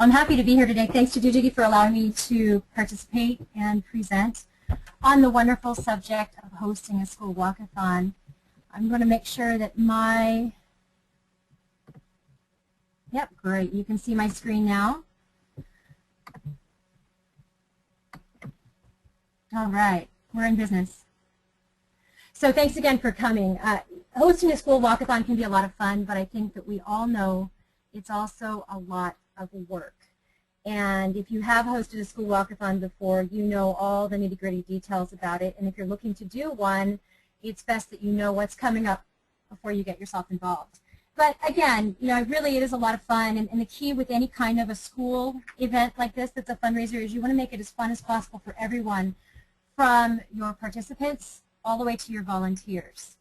I'm happy to be here today. Thanks to DoDigi for allowing me to participate and present on the wonderful subject of hosting a school walkathon. I'm going to make sure that yep, great. You can see my screen now. All right, we're in business. So thanks again for coming. Hosting a school walkathon can be a lot of fun, but I think that we all know it's also a lot of work. And if you have hosted a school walkathon before, you know all the nitty-gritty details about it. And if you're looking to do one, it's best that you know what's coming up before you get yourself involved. But again, really it is a lot of fun. And the key with any kind of a school event like this that's a fundraiser is you want to make it as fun as possible for everyone, from your participants all the way to your volunteers.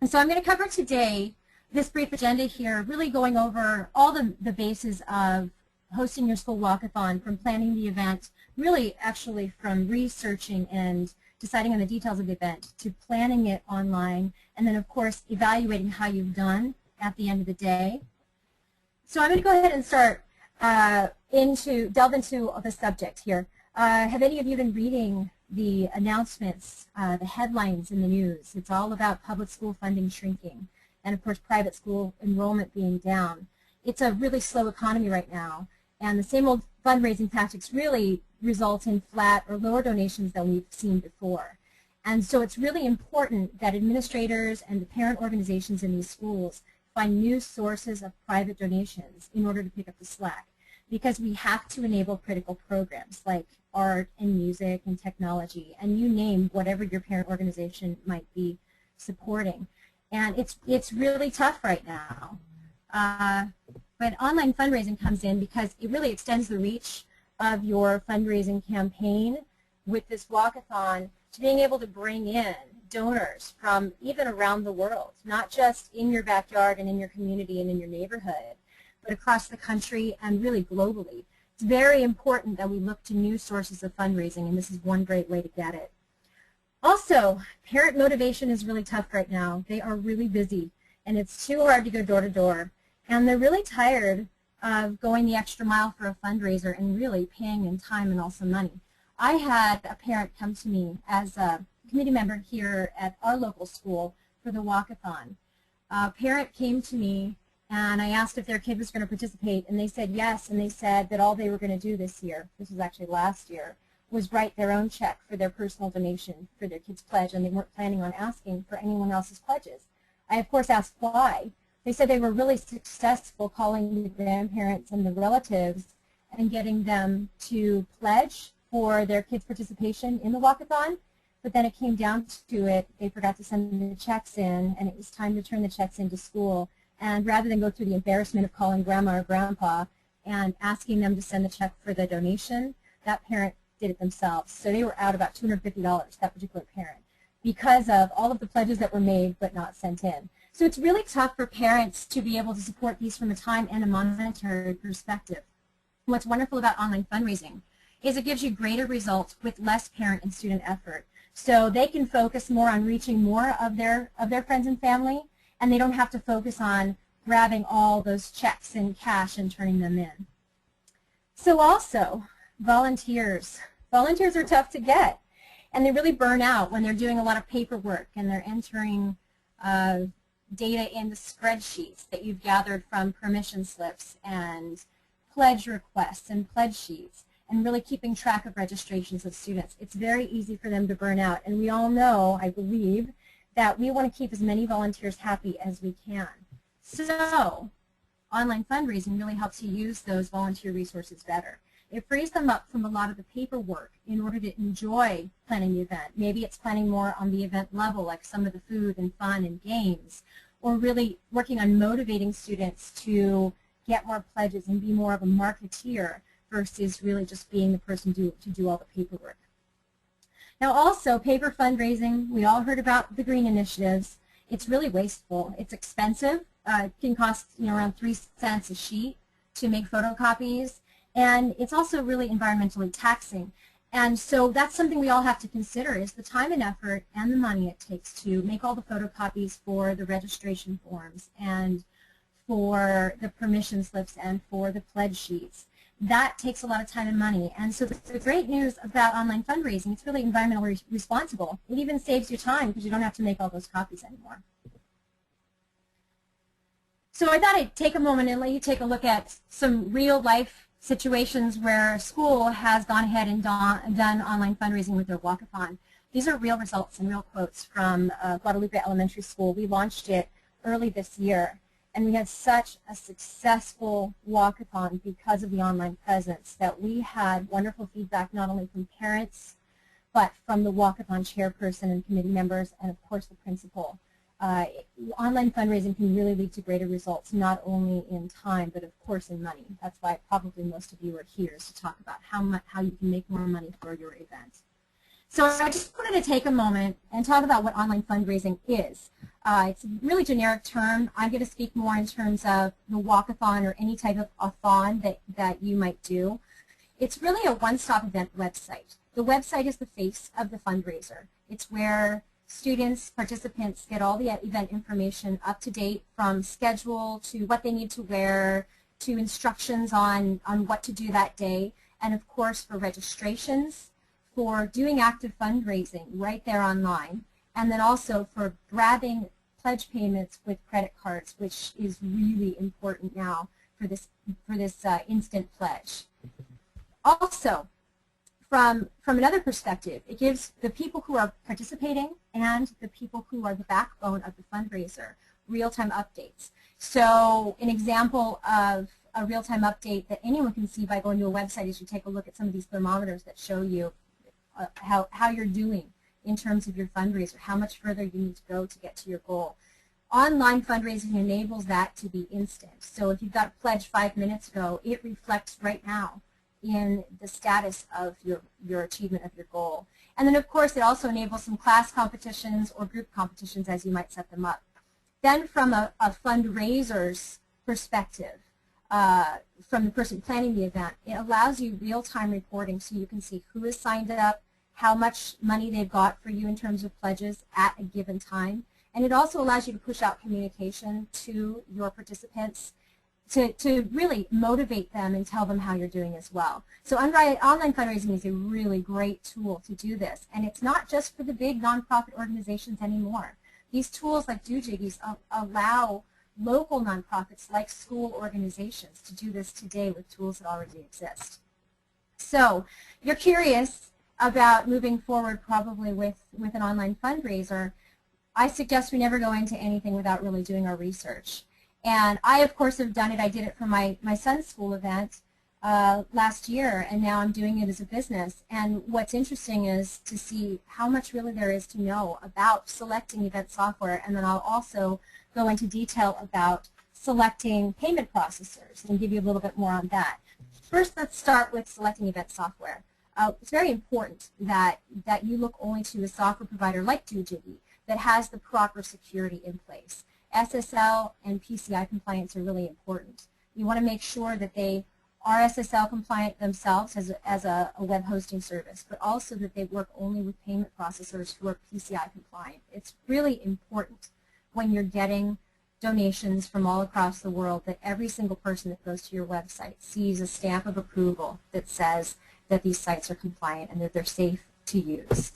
And so I'm going to cover today this brief agenda here, really going over all the bases of hosting your school walkathon, from planning the event, really actually from researching and deciding on the details of the event, to planning it online, and then of course evaluating how you've done at the end of the day. So I'm going to go ahead and start delve into the subject here. Have any of you been reading the announcements, the headlines in the news? It's all about public school funding shrinking, and of course private school enrollment being down. It's a really slow economy right now, and the same old fundraising tactics really result in flat or lower donations than we've seen before. And so it's really important that administrators and the parent organizations in these schools find new sources of private donations in order to pick up the slack, because we have to enable critical programs like art and music and technology, and you name whatever your parent organization might be supporting. And it's really tough right now. But online fundraising comes in because it really extends the reach of your fundraising campaign with this walkathon to being able to bring in donors from even around the world, not just in your backyard and in your community and in your neighborhood, but across the country and really globally. It's very important that we look to new sources of fundraising, and this is one great way to get it. Also, parent motivation is really tough right now. They are really busy, and it's too hard to go door to door. And they're really tired of going the extra mile for a fundraiser and really paying in time and also money. I had a parent come to me as a committee member here at our local school for the walkathon. A parent came to me, and I asked if their kid was going to participate, and they said yes, and they said that all they were going to do this year, this was actually last year, was write their own check for their personal donation for their kid's pledge, and they weren't planning on asking for anyone else's pledges. I, of course, asked why. They said they were really successful calling the grandparents and the relatives and getting them to pledge for their kids' participation in the walkathon, but then it came down to it, they forgot to send the checks in, and it was time to turn the checks into school. And rather than go through the embarrassment of calling grandma or grandpa and asking them to send the check for the donation, that parent did it themselves. So they were out about $250, that particular parent, because of all of the pledges that were made but not sent in. So it's really tough for parents to be able to support these from a time and a monetary perspective. What's wonderful about online fundraising is it gives you greater results with less parent and student effort. So they can focus more on reaching more of their friends and family, and they don't have to focus on grabbing all those checks and cash and turning them in. So also, volunteers. Volunteers are tough to get, and they really burn out when they're doing a lot of paperwork and they're entering data in the spreadsheets that you've gathered from permission slips and pledge requests and pledge sheets, and really keeping track of registrations of students. It's very easy for them to burn out, and we all know, I believe, that we want to keep as many volunteers happy as we can. So online fundraising really helps you use those volunteer resources better. It frees them up from a lot of the paperwork in order to enjoy planning the event. Maybe it's planning more on the event level, like some of the food and fun and games, or really working on motivating students to get more pledges and be more of a marketeer versus really just being the person to do all the paperwork. Now also, paper fundraising, we all heard about the green initiatives. It's really wasteful. It's expensive. It can cost around 3 cents a sheet to make photocopies, and it's also really environmentally taxing. And so that's something we all have to consider, is the time and effort and the money it takes to make all the photocopies for the registration forms and for the permission slips and for the pledge sheets. That takes a lot of time and money. And so the great news about online fundraising, it's really environmentally responsible. It even saves you time because you don't have to make all those copies anymore. So I thought I'd take a moment and let you take a look at some real life situations where a school has gone ahead and done online fundraising with their walkathon. These are real results and real quotes from Guadalupe Elementary School. We launched it early this year, and we had such a successful walkathon because of the online presence that we had wonderful feedback not only from parents, but from the walkathon chairperson and committee members, and of course the principal. Online fundraising can really lead to greater results, not only in time, but of course in money. That's why probably most of you are here, is to talk about how you can make more money for your event. So I just wanted to take a moment and talk about what online fundraising is. It's a really generic term. I'm going to speak more in terms of the walkathon or any type of a thon that you might do. It's really a one-stop event website. The website is the face of the fundraiser. It's where students, participants get all the event information up to date, from schedule to what they need to wear to instructions on what to do that day, and of course for registrations, for doing active fundraising right there online, and then also for grabbing pledge payments with credit cards, which is really important now for this instant pledge. Also, from another perspective, it gives the people who are participating and the people who are the backbone of the fundraiser real-time updates. So an example of a real-time update that anyone can see by going to a website is you take a look at some of these thermometers that show you how you're doing in terms of your fundraiser, how much further you need to go to get to your goal. Online fundraising enables that to be instant. So if you've got a pledge 5 minutes ago, it reflects right now in the status of your achievement of your goal. And then of course it also enables some class competitions or group competitions as you might set them up. Then from a fundraiser's perspective, from the person planning the event, it allows you real-time reporting so you can see who is signed up, how much money they've got for you in terms of pledges at a given time. And it also allows you to push out communication to your participants to really motivate them and tell them how you're doing as well. So online fundraising is a really great tool to do this. And it's not just for the big nonprofit organizations anymore. These tools like Doojiggies allow local nonprofits like school organizations to do this today with tools that already exist. So you're curious about moving forward probably with an online fundraiser. I suggest we never go into anything without really doing our research. And I, of course, have done it. I did it for my son's school event last year, and now I'm doing it as a business. And what's interesting is to see how much really there is to know about selecting event software, and then I'll also go into detail about selecting payment processors and give you a little bit more on that. First, let's start with selecting event software. It's very important that you look only to a software provider like Doojiggy that has the proper security in place. SSL and PCI compliance are really important. You want to make sure that they are SSL compliant themselves as a web hosting service, but also that they work only with payment processors who are PCI compliant. It's really important when you're getting donations from all across the world that every single person that goes to your website sees a stamp of approval that says that these sites are compliant and that they're safe to use.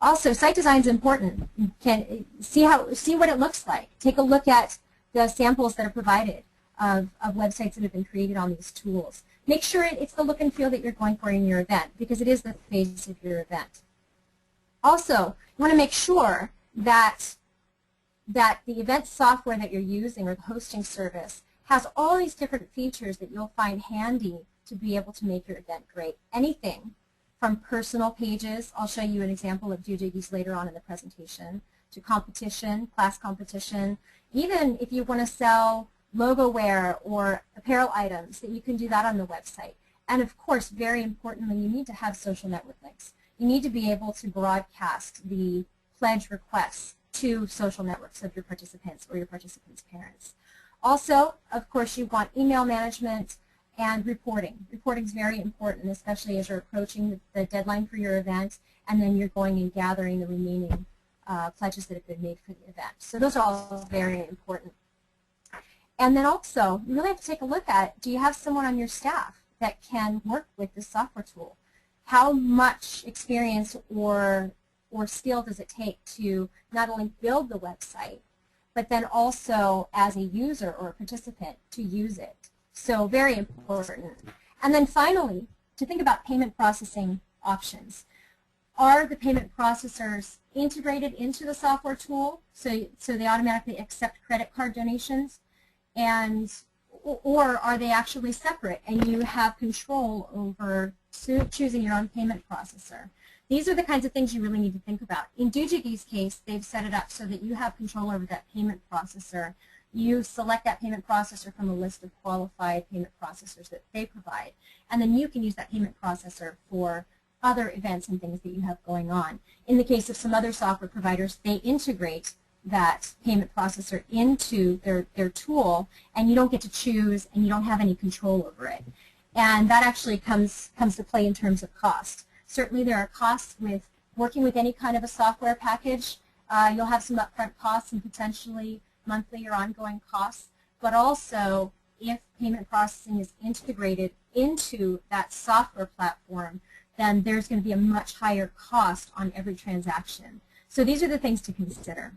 Also, site design is important. You can see what it looks like. Take a look at the samples that are provided of websites that have been created on these tools. Make sure it's the look and feel that you're going for in your event, because it is the face of your event. Also, you want to make sure that the event software that you're using or the hosting service has all these different features that you'll find handy to be able to make your event great. Anything from personal pages, I'll show you an example of Doojiggies later on in the presentation, to competition, class competition, even if you want to sell logo wear or apparel items, that you can do that on the website. And of course, very importantly, you need to have social network links. You need to be able to broadcast the pledge requests to social networks of your participants or your participants' parents. Also, of course, you want email management and reporting. Reporting is very important, especially as you're approaching the deadline for your event, and then you're going and gathering the remaining pledges that have been made for the event. So those are all very important. And then also, you really have to take a look at, do you have someone on your staff that can work with this software tool? How much experience or skill does it take to not only build the website, but then also as a user or a participant to use it? So very important. And then finally, to think about payment processing options. Are the payment processors integrated into the software tool so they automatically accept credit card donations? Or are they actually separate and you have control over choosing your own payment processor? These are the kinds of things you really need to think about. In Doojigee's case, they've set it up so that you have control over that payment processor. You select that payment processor from a list of qualified payment processors that they provide, and then you can use that payment processor for other events and things that you have going on. In the case of some other software providers, they integrate that payment processor into their tool, and you don't get to choose and you don't have any control over it. And that actually comes to play in terms of cost. Certainly there are costs with working with any kind of a software package. You'll have some upfront costs and potentially monthly or ongoing costs, but also if payment processing is integrated into that software platform, then there's going to be a much higher cost on every transaction. So these are the things to consider.